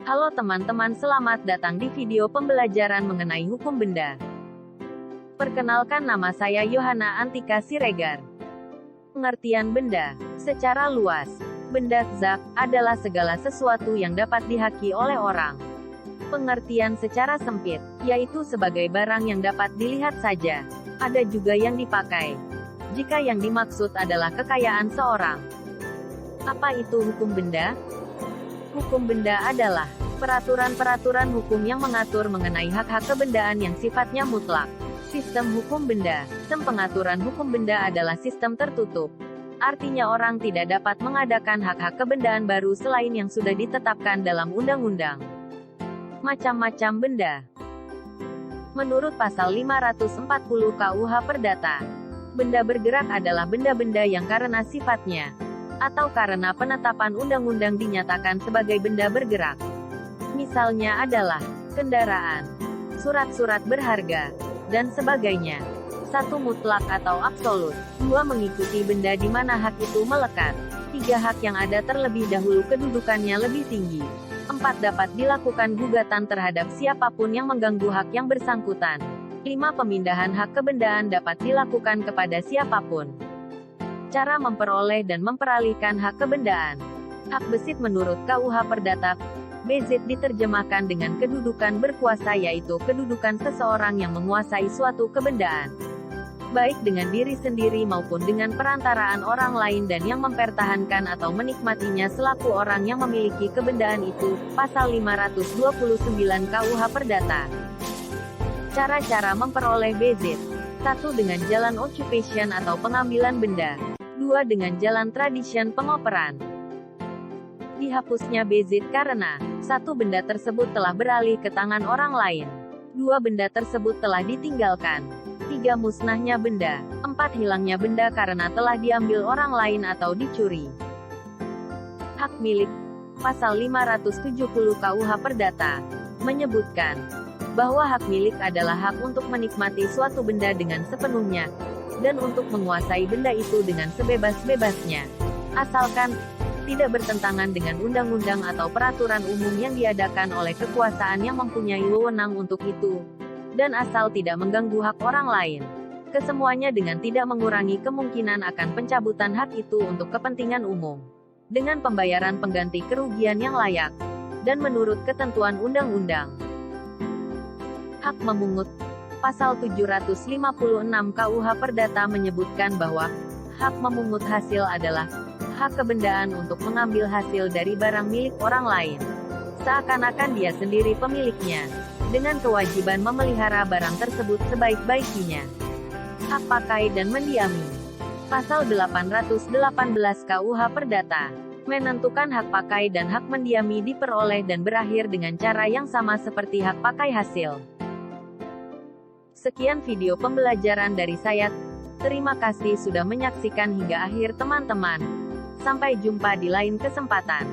Halo teman-teman, selamat datang di video pembelajaran mengenai hukum benda. Perkenalkan, nama saya Yohana Antika Siregar. Pengertian benda. Secara luas, benda zat adalah segala sesuatu yang dapat dihaki oleh orang. Pengertian secara sempit, yaitu sebagai barang yang dapat dilihat saja. Ada juga yang dipakai, jika yang dimaksud adalah kekayaan seorang. Apa itu hukum benda? Hukum benda adalah peraturan-peraturan hukum yang mengatur mengenai hak-hak kebendaan yang sifatnya mutlak. Sistem hukum benda. Sistem pengaturan hukum benda adalah sistem tertutup. Artinya orang tidak dapat mengadakan hak-hak kebendaan baru selain yang sudah ditetapkan dalam undang-undang. Macam-macam benda. Menurut pasal 540 KUH Perdata, benda bergerak adalah benda-benda yang karena sifatnya atau karena penetapan undang-undang dinyatakan sebagai benda bergerak. Misalnya adalah kendaraan, surat-surat berharga, dan sebagainya. 1. Mutlak atau absolut. 2. Mengikuti benda di mana hak itu melekat. 3. Hak yang ada terlebih dahulu kedudukannya lebih tinggi. 4. Dapat dilakukan gugatan terhadap siapapun yang mengganggu hak yang bersangkutan. 5. Pemindahan hak kebendaan dapat dilakukan kepada siapapun. Cara memperoleh dan memperalihkan hak kebendaan. Hak besit menurut KUH Perdata, bezit diterjemahkan dengan kedudukan berkuasa, yaitu kedudukan seseorang yang menguasai suatu kebendaan, baik dengan diri sendiri maupun dengan perantaraan orang lain dan yang mempertahankan atau menikmatinya selaku orang yang memiliki kebendaan itu. Pasal 529 KUH Perdata. Cara-cara memperoleh bezit. 1. Dengan jalan occupation atau pengambilan benda. 2. Dengan jalan tradition pengoperan. Dihapusnya bezit karena 1. Benda tersebut telah beralih ke tangan orang lain. 2. Benda tersebut telah ditinggalkan. 3. Musnahnya benda. 4. Hilangnya benda karena telah diambil orang lain atau dicuri. Hak milik. Pasal 570 KUH Perdata menyebutkan bahwa hak milik adalah hak untuk menikmati suatu benda dengan sepenuhnya, dan untuk menguasai benda itu dengan sebebas-bebasnya, asalkan tidak bertentangan dengan undang-undang atau peraturan umum yang diadakan oleh kekuasaan yang mempunyai wewenang untuk itu, dan asal tidak mengganggu hak orang lain. Kesemuanya dengan tidak mengurangi kemungkinan akan pencabutan hak itu untuk kepentingan umum, dengan pembayaran pengganti kerugian yang layak, dan menurut ketentuan undang-undang. Hak memungut. Pasal 756 KUH Perdata menyebutkan bahwa hak memungut hasil adalah hak kebendaan untuk mengambil hasil dari barang milik orang lain, seakan-akan dia sendiri pemiliknya, dengan kewajiban memelihara barang tersebut sebaik-baiknya. Hak pakai dan mendiami. Pasal 818 KUH Perdata menentukan hak pakai dan hak mendiami diperoleh dan berakhir dengan cara yang sama seperti hak pakai hasil. Sekian video pembelajaran dari saya. Terima kasih sudah menyaksikan hingga akhir teman-teman. Sampai jumpa di lain kesempatan.